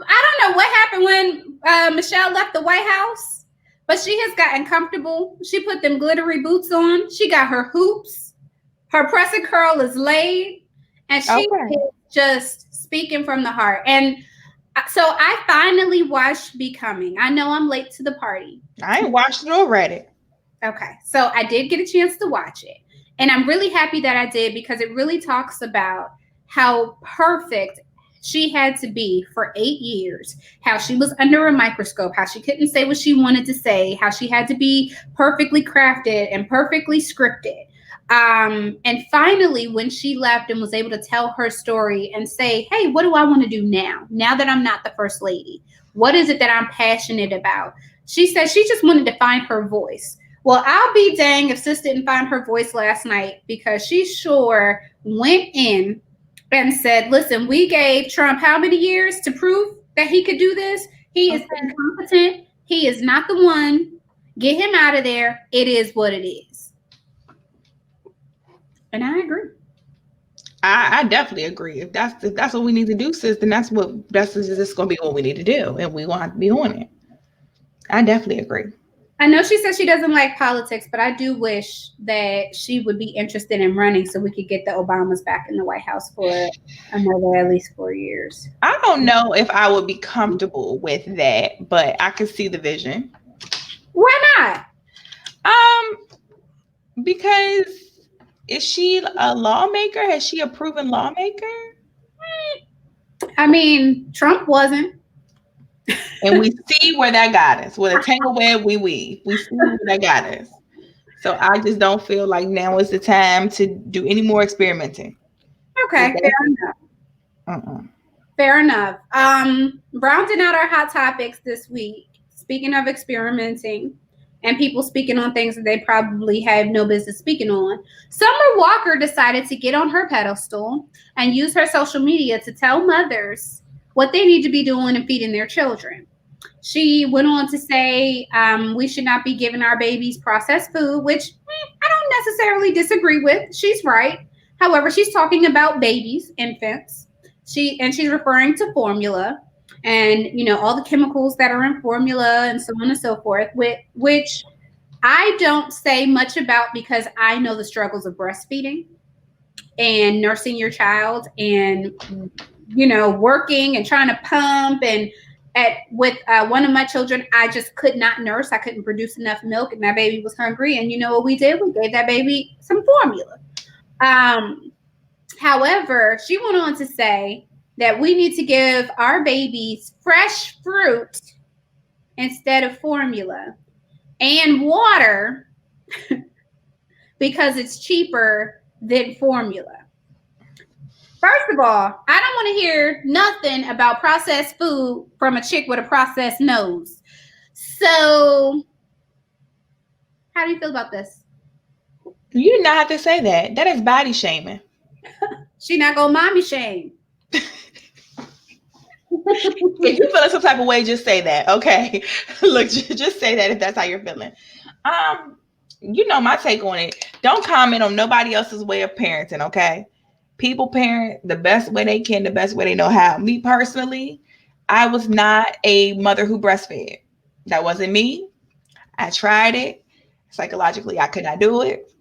I don't know what happened when Michelle left the White House, but she has gotten comfortable. She put them glittery boots on. She got her hoops. Her pressing curl is laid, and she is just speaking from the heart. And so I finally watched Becoming. I know I'm late to the party. I ain't watched it already. Okay, so I did get a chance to watch it. And I'm really happy that I did because it really talks about how perfect she had to be for 8 years, how she was under a microscope, how she couldn't say what she wanted to say, how she had to be perfectly crafted and perfectly scripted. And finally, when she left and was able to tell her story and say, hey, what do I want to do now that I'm not the first lady? What is it that I'm passionate about? She said she just wanted to find her voice. Well, I'll be dang if sis didn't find her voice last night because she sure went in and said, listen, we gave Trump how many years to prove that he could do this? He is incompetent. He is not the one. Get him out of there. It is what it is. And I agree. I definitely agree. If that's what we need to do, sis, then that's going to be what we need to do. And we want to be on it. I definitely agree. I know she says she doesn't like politics, but I do wish that she would be interested in running so we could get the Obamas back in the White House for another at least 4 years. I don't know if I would be comfortable with that, but I can see the vision. Why not? Because is she a lawmaker? Has she a proven lawmaker? I mean, Trump wasn't. And we see where that got us. With a tangle web we weave. We see where that got us. So I just don't feel like now is the time to do any more experimenting. Okay, fair enough. Fair enough. Rounding out our hot topics this week. Speaking of experimenting and people speaking on things that they probably have no business speaking on, Summer Walker decided to get on her pedestal and use her social media to tell mothers what they need to be doing and feeding their children. She went on to say we should not be giving our babies processed food, which I don't necessarily disagree with. She's right. However, she's talking about babies, infants. She's referring to formula and all the chemicals that are in formula and so on and so forth, which I don't say much about because I know the struggles of breastfeeding and nursing your child and working and trying to pump and with one of my children, I just could not nurse. I couldn't produce enough milk, and that baby was hungry. And you know what we did? We gave that baby some formula. However, she went on to say that we need to give our babies fresh fruit instead of formula and water because it's cheaper than formula. First of all, I don't want to hear nothing about processed food from a chick with a processed nose. So, how do you feel about this? You did not have to say that. That is body shaming. She not gonna mommy shame. If you feel some type of way, just say that. Okay. Look, just say that if that's how you're feeling. My take on it. Don't comment on nobody else's way of parenting, okay? People parent the best way they can, the best way they know how. Me personally, I was not a mother who breastfed. That wasn't me. I tried it. Psychologically, I could not do it.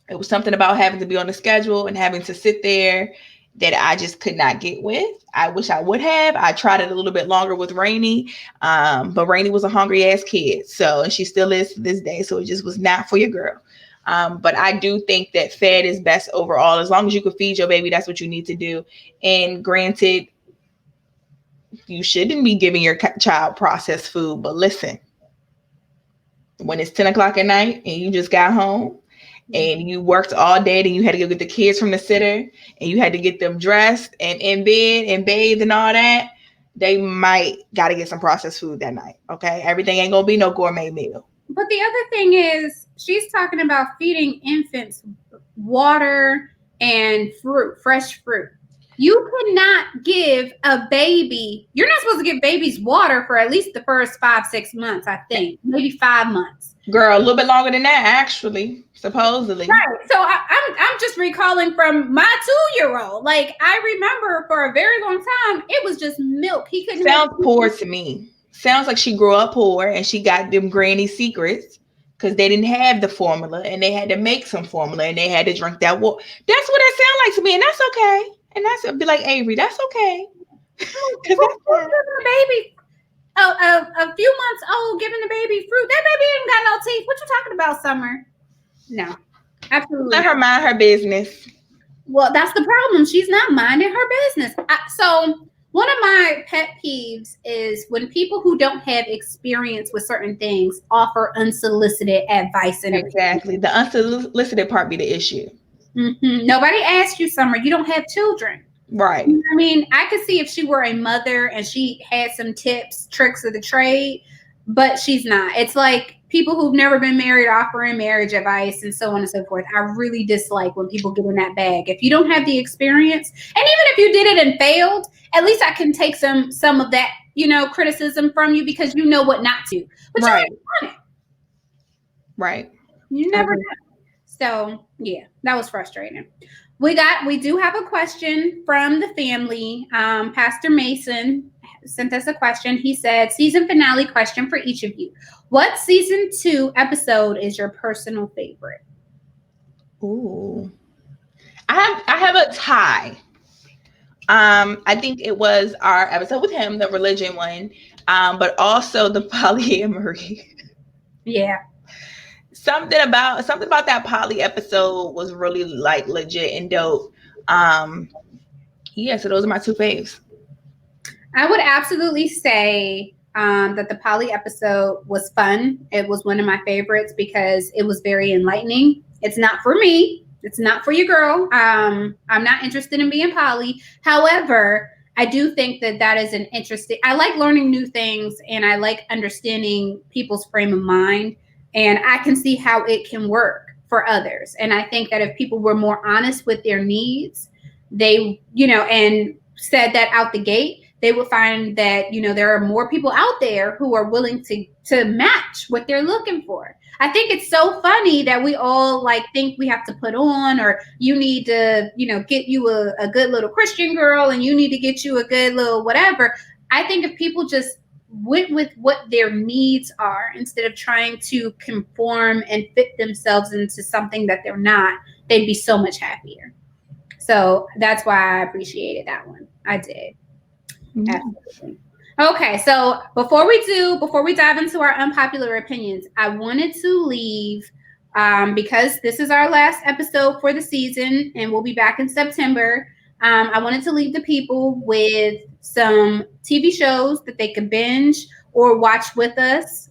It was something about having to be on the schedule and having to sit there that I just could not get with. I wish I would have. I tried it a little bit longer with Rainey, but Rainey was a hungry ass kid. And she still is to this day. So it just was not for your girl. But I do think that fed is best overall. As long as you can feed your baby, that's what you need to do. And granted, you shouldn't be giving your child processed food. But listen, when it's 10 o'clock at night and you just got home and you worked all day and you had to go get the kids from the sitter and you had to get them dressed and in bed and bathed and all that, they might got to get some processed food that night. Okay. Everything ain't going to be no gourmet meal. But the other thing is she's talking about feeding infants water and fruit, fresh fruit. You could not give a baby, you're not supposed to give babies water for at least the first 5-6 months, I think, maybe 5 months. Girl, a little bit longer than that, actually, supposedly. Right. So I'm just recalling from my 2-year-old. Like, I remember for a very long time, it was just milk. He couldn't. Sounds poor to me. Sounds like she grew up poor and she got them granny secrets because they didn't have the formula and they had to make some formula and they had to drink that water. That's what it sounds like to me, and that's okay. And that's be like Avery, that's okay. Because a baby, a few months old, giving the baby fruit. That baby ain't got no teeth. What you talking about, Summer? No, absolutely. Let her mind her business. Well, that's the problem. She's not minding her business. So one of my pet peeves is when people who don't have experience with certain things offer unsolicited advice. And exactly. The unsolicited part be the issue. Mm-hmm. Nobody asked you, Summer. You don't have children. Right. I mean, I could see if she were a mother and she had some tips, tricks of the trade, but she's not. It's like people who've never been married offering marriage advice and so on and so forth. I really dislike when people get in that bag. If you don't have the experience, and even if you did it and failed, at least I can take some of that, criticism from you because you know what not to. But right. You done it. Right. You never know. So yeah, that was frustrating. We do have a question from the family. Pastor Mason sent us a question. He said, season finale question for each of you. What season 2 episode is your personal favorite? Ooh. I have a tie. I think it was our episode with him, the religion one, but also the polyamory. Yeah. Something about that Polly episode was really like legit and dope. Yeah, so those are my two faves. I would absolutely say that the Polly episode was fun. It was one of my favorites because it was very enlightening. It's not for me. It's not for your girl. I'm not interested in being Polly. However, I do think that that is an interesting. I like learning new things and I like understanding people's frame of mind. And I can see how it can work for others. And I think that if people were more honest with their needs, they, and said that out the gate, they would find that there are more people out there who are willing to match what they're looking for. I think it's so funny that we all like think we have to put on, or you need to get you a good little Christian girl and you need to get you a good little whatever. I think if people just went with what their needs are instead of trying to conform and fit themselves into something that they're not, they'd be so much happier. So that's why I appreciated that one. I did. Absolutely. Okay, so before we dive into our unpopular opinions, I wanted to leave because this is our last episode for the season, and we'll be back in September. I wanted to leave the people with some TV shows that they could binge or watch with us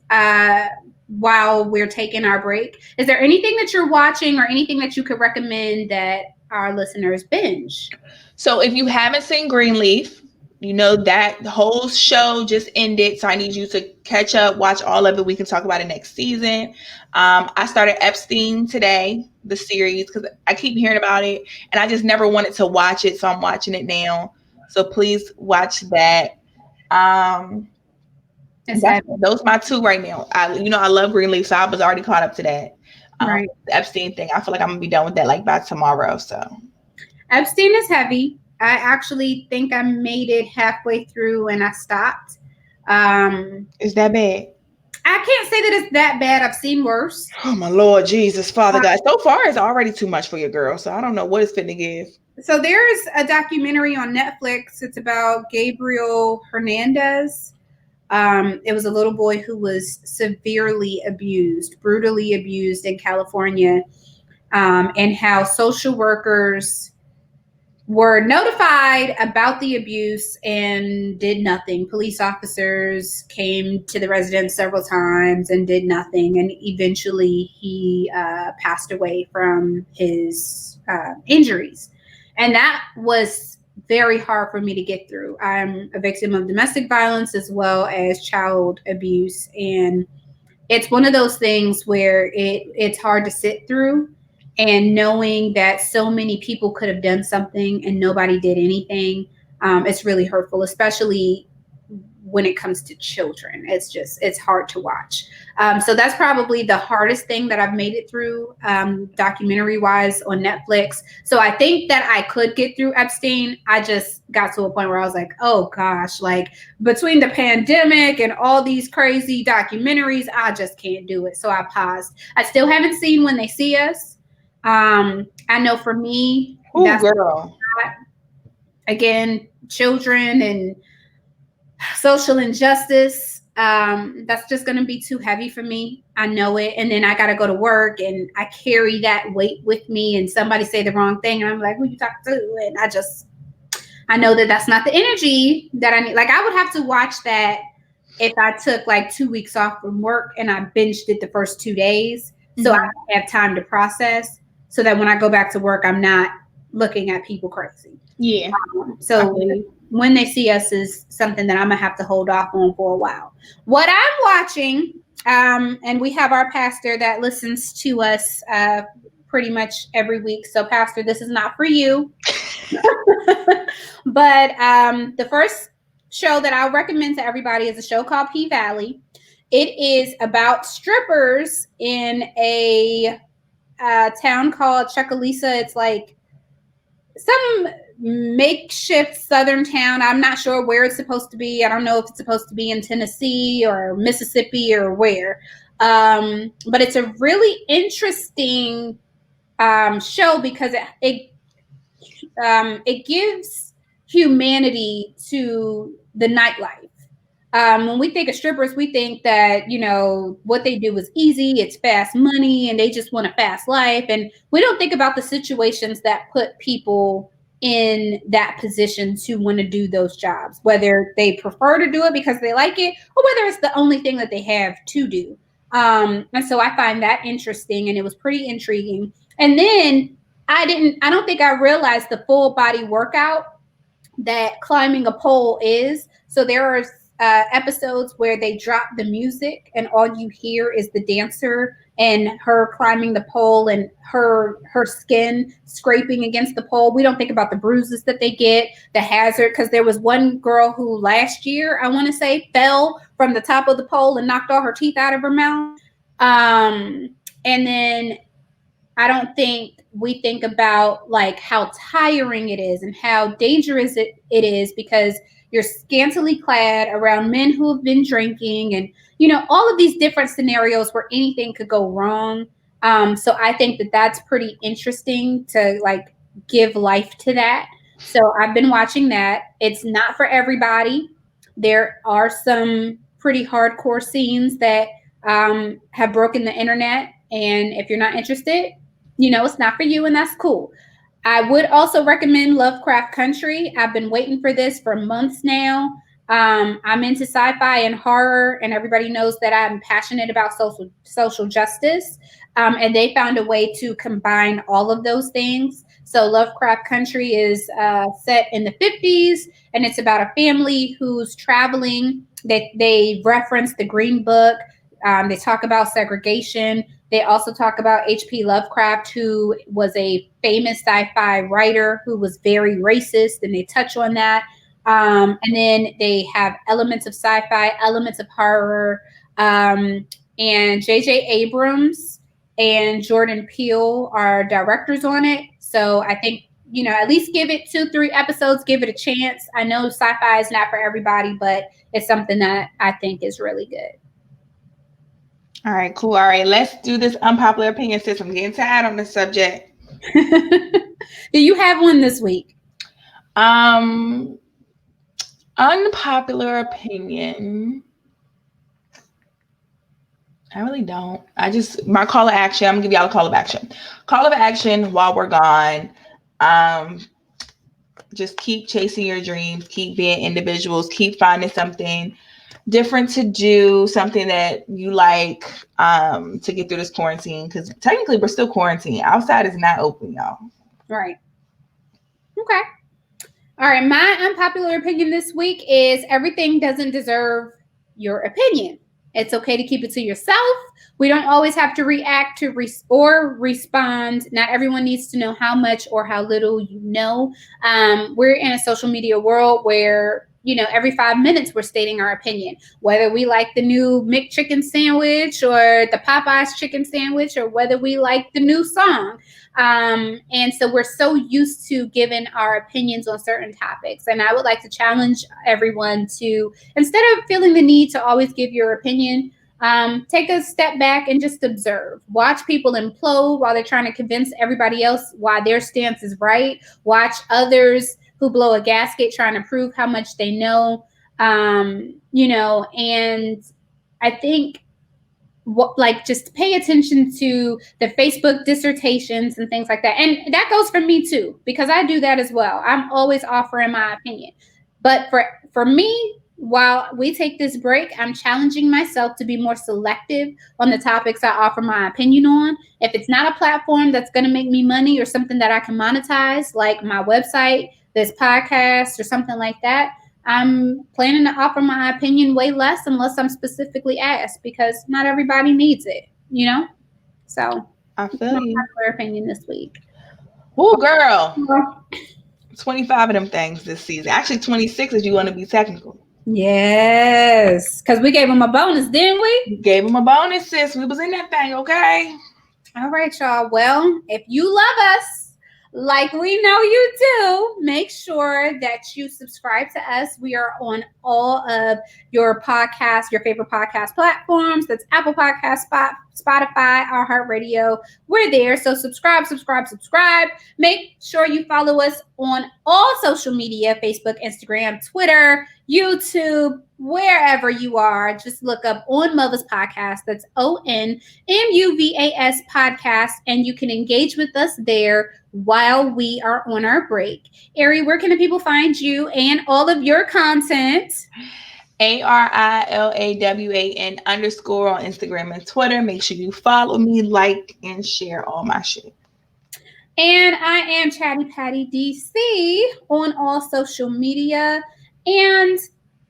while we're taking our break. Is there anything that you're watching or anything that you could recommend that our listeners binge? So if you haven't seen Greenleaf, you know that whole show just ended. So I need you to catch up, watch all of it. We can talk about it next season. I started Epstein today, the series, because I keep hearing about it and I just never wanted to watch it. So I'm watching it now. So please watch that. Those are my two right now. I love Greenleaf, so I was already caught up to that. Right. The Epstein thing, I feel like I'm gonna be done with that like by tomorrow. So Epstein is heavy. I actually think I made it halfway through and I stopped. Is that bad? I can't say that it's that bad. I've seen worse. Oh my Lord Jesus, Father God. So far it's already too much for your girl. So I don't know what it's fitting to give. So there's a documentary on Netflix. It's about Gabriel Hernandez. It was a little boy who was severely abused, brutally abused in California, and how social workers were notified about the abuse and did nothing. Police officers came to the residence several times and did nothing. And eventually he passed away from his injuries. And that was very hard for me to get through. I'm a victim of domestic violence as well as child abuse. And it's one of those things where it's hard to sit through. And knowing that so many people could have done something and nobody did anything, it's really hurtful, especially when it comes to children. It's hard to watch. So that's probably the hardest thing that I've made it through documentary wise on Netflix. So I think that I could get through Epstein. I just got to a point where I was like, oh gosh, like between the pandemic and all these crazy documentaries, I just can't do it. So I paused. I still haven't seen When They See Us. I know for me, that's girl. Again, children and social injustice. That's just going to be too heavy for me. I know it. And then I got to go to work and I carry that weight with me and somebody say the wrong thing. And I'm like, who you talking to? And I know that that's not the energy that I need. Like I would have to watch that if I took like 2 weeks off from work and I binged it the first 2 days. So I have time to process so that when I go back to work, I'm not looking at people crazy. Yeah. So When They See Us is something that I'm going to have to hold off on for a while. What I'm watching, and we have our pastor that listens to us pretty much every week. So pastor, this is not for you. But the first show that I'll recommend to everybody is a show called P-Valley. It is about strippers in a town called Chucalissa. It's like some makeshift southern town. I'm not sure where it's supposed to be. I don't know if it's supposed to be in Tennessee or Mississippi or where. But it's a really interesting show because it gives humanity to the nightlife. When we think of strippers, we think that, what they do is easy, it's fast money, and they just want a fast life. And we don't think about the situations that put people in that position to want to do those jobs, whether they prefer to do it because they like it or whether it's the only thing that they have to do. And so I find that interesting, and it was pretty intriguing. And then I don't think I realized the full body workout that climbing a pole is. So there are episodes where they drop the music and all you hear is the dancer and her climbing the pole and her skin scraping against the pole. We don't think about the bruises that they get, the hazard, because there was one girl who last year, I want to say, fell from the top of the pole and knocked all her teeth out of her mouth. And then I don't think we think about like how tiring it is and how dangerous it is, because you're scantily clad around men who have been drinking and, all of these different scenarios where anything could go wrong. So I think that that's pretty interesting to like give life to that. So I've been watching that. It's not for everybody. There are some pretty hardcore scenes that have broken the internet. And if you're not interested, it's not for you, and that's cool. I would also recommend Lovecraft Country. I've been waiting for this for months now. I'm into sci-fi and horror, and everybody knows that I'm passionate about social justice. And they found a way to combine all of those things. So Lovecraft Country is set in the 50s, and it's about a family who's traveling. They reference the Green Book. They talk about segregation. They also talk about H.P. Lovecraft, who was a famous sci-fi writer who was very racist, and they touch on that. And then they have elements of sci-fi, elements of horror, and J.J. Abrams and Jordan Peele are directors on it. So I think, at least give it 2-3 episodes, give it a chance. I know sci-fi is not for everybody, but it's something that I think is really good. All right, cool. All right, let's do this unpopular opinion, sis. I'm getting tired on this subject. Do you have one this week? Unpopular opinion. I really don't. My call of action, I'm gonna give y'all a call of action. Call of action while we're gone. Just keep chasing your dreams, keep being individuals, keep finding something different to do, something that you like to get through this quarantine, because technically we're still quarantined. Outside is not open, y'all. Right. Okay. All right. My unpopular opinion this week is everything doesn't deserve your opinion. It's okay to keep it to yourself. We don't always have to react to or respond. Not everyone needs to know how much or how little you know. We're in a social media world where every 5 minutes we're stating our opinion, whether we like the new McChicken sandwich or the Popeyes chicken sandwich, or whether we like the new song. And so we're so used to giving our opinions on certain topics. And I would like to challenge everyone to, instead of feeling the need to always give your opinion, take a step back and just observe. Watch people implode while they're trying to convince everybody else why their stance is right. Watch others who blow a gasket trying to prove how much they know, and I think just pay attention to the Facebook dissertations and things like that. And that goes for me too, because I do that as well. I'm always offering my opinion. But for me, while we take this break, I'm challenging myself to be more selective on the topics I offer my opinion on. If it's not a platform that's going to make me money or something that I can monetize, like my website, this podcast, or something like that, I'm planning to offer my opinion way less unless I'm specifically asked, because not everybody needs it, So I feel you. My opinion this week. Oh, girl. 25 of them things this season. Actually, 26 if you want to be technical. Yes, because we gave them a bonus, didn't we? We gave them a bonus, sis. We was in that thing, okay? All right, y'all. Well, if you love us like we know you do, make sure that you subscribe to us. We are on all of your favorite podcast platforms. That's Apple Podcasts, Spotify, iHeartRadio. We're there. So subscribe. Make sure you follow us on all social media: Facebook, Instagram, Twitter, YouTube. wherever you are. Just look up On Muvas Podcast. That's ONMUVAS Podcast, and you can engage with us there while we are on our break. Ari, where can the people find you and all of your content? ARILAWAN _ on Instagram and Twitter. Make sure you follow me, like, and share all my shit. And I am Chatty Patty DC on all social media. And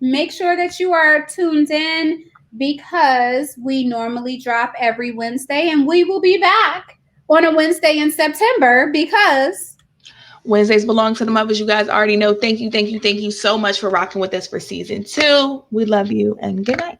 make sure that you are tuned in because we normally drop every Wednesday, and we will be back on a Wednesday in September because Wednesdays belong to the mothers. You guys already know. Thank you so much for rocking with us for season 2. We love you and good night.